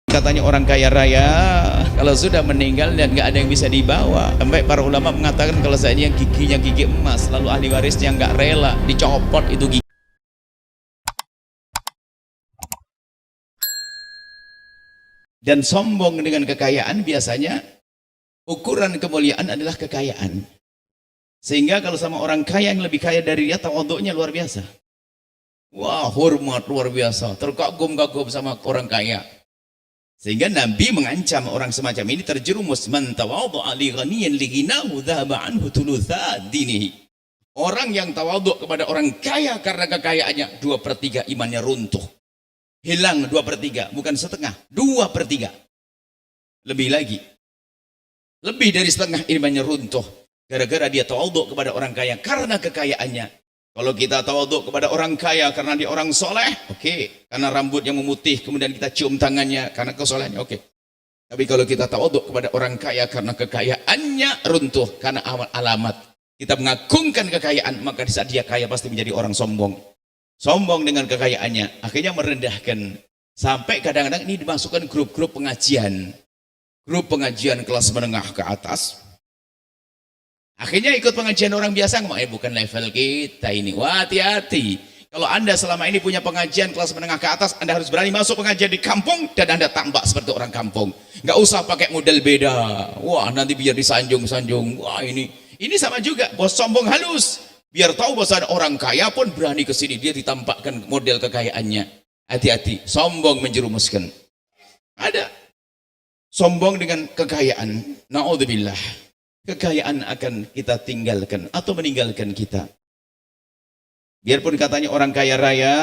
Katanya orang kaya raya kalau sudah meninggal dan nggak ada yang bisa dibawa, sampai para ulama mengatakan kalau seandainya giginya gigi emas lalu ahli warisnya nggak rela dicopot itu gigi. Dan sombong dengan kekayaan, biasanya ukuran kemuliaan adalah kekayaan, sehingga kalau sama orang kaya yang lebih kaya dari dia, tawaduknya luar biasa. Wah, hormat luar biasa, terkagum-kagum sama orang kaya. Sehingga Nabi mengancam orang semacam ini terjerumus, man tawadhu'a li ghaniyin li ghinahu dhahaba anhu thulutha dinihi. Orang yang tawadhu kepada orang kaya karena kekayaannya, 2/3 imannya runtuh. Hilang 2/3, bukan setengah, 2/3. Lebih lagi. Lebih dari setengah imannya runtuh gara-gara dia tawadhu kepada orang kaya karena kekayaannya. Kalau kita tawadhu kepada orang kaya karena dia orang soleh, oke. Karena rambutnya memutih, kemudian kita cium tangannya karena kesolehannya, oke. Tapi kalau kita tawadhu kepada orang kaya karena kekayaannya runtuh, karena alamat kita mengagungkan kekayaan, maka di saat dia kaya pasti menjadi orang sombong. Sombong dengan kekayaannya, akhirnya merendahkan. Sampai kadang-kadang ini dimasukkan grup-grup pengajian. Grup pengajian kelas menengah ke atas. Akhirnya ikut pengajian orang biasa, ngomong, bukan level kita ini. Wah, hati-hati. Kalau Anda selama ini punya pengajian kelas menengah ke atas, Anda harus berani masuk pengajian di kampung dan Anda tambah seperti orang kampung. Nggak usah pakai model beda. Wah, nanti biar disanjung-sanjung. Wah, ini sama juga, bos sombong halus. Biar tahu bahwa ada orang kaya pun berani ke sini, dia ditampakkan model kekayaannya. Hati-hati, sombong menjerumuskan. Ada sombong dengan kekayaan. Na'udzubillah. Kekayaan akan kita tinggalkan atau meninggalkan kita. Biarpun katanya orang kaya raya,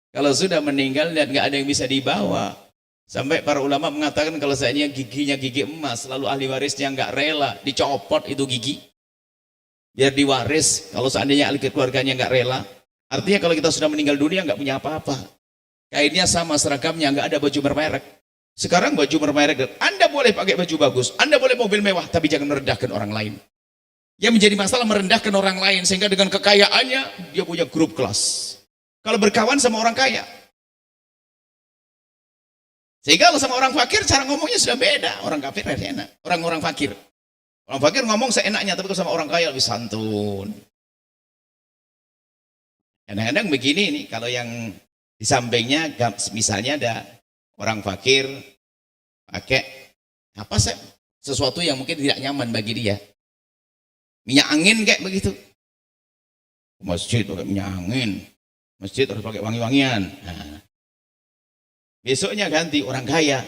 kalau sudah meninggal dan nggak ada yang bisa dibawa, sampai para ulama mengatakan kalau seandainya giginya gigi emas lalu ahli warisnya nggak rela dicopot itu gigi, biar diwaris. Kalau seandainya ahli keluarganya nggak rela, artinya kalau kita sudah meninggal dunia nggak punya apa-apa, kainnya sama, seragamnya, nggak ada baju bermerek. Sekarang baju bermerek, Anda boleh pakai baju bagus, Anda boleh mobil mewah, tapi jangan merendahkan orang lain. Yang menjadi masalah merendahkan orang lain, sehingga dengan kekayaannya dia punya grup kelas. Kalau berkawan sama orang kaya, sehingga kalau sama orang fakir cara ngomongnya sudah beda. Orang kafir enak, orang fakir. Orang fakir ngomong seenaknya, tapi kalau sama orang kaya lebih santun. Kadang-kadang begini nih, kalau yang di sampingnya, misalnya ada orang fakir pakai apa sih, sesuatu yang mungkin tidak nyaman bagi dia, minyak angin kayak begitu. Masjid pakai minyak angin, masjid harus pakai wangi-wangian. Nah, besoknya ganti orang kaya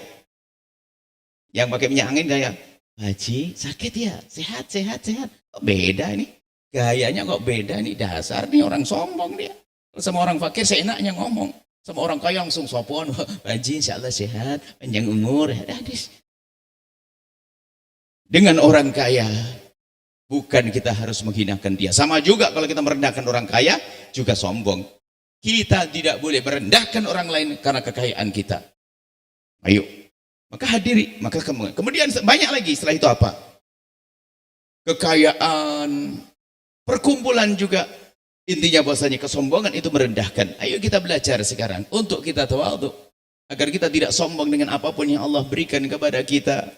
yang pakai minyak angin, kayak haji sakit ya, sehat. Kok beda ini gayanya, kok beda ini, dasar nih orang sombong dia. Sama orang fakir seenaknya ngomong, sama orang kaya langsung sopon, haji insyaallah sehat, panjang umur. Dengan orang kaya, bukan kita harus menghinakan dia. Sama juga kalau kita merendahkan orang kaya, juga sombong. Kita tidak boleh merendahkan orang lain karena kekayaan kita. Ayo, maka hadiri, maka kemudian banyak lagi setelah itu apa? Kekayaan, perkumpulan juga. Intinya bahwasanya kesombongan itu merendahkan. Ayo kita belajar sekarang untuk kita tawadhu, agar kita tidak sombong dengan apapun yang Allah berikan kepada kita.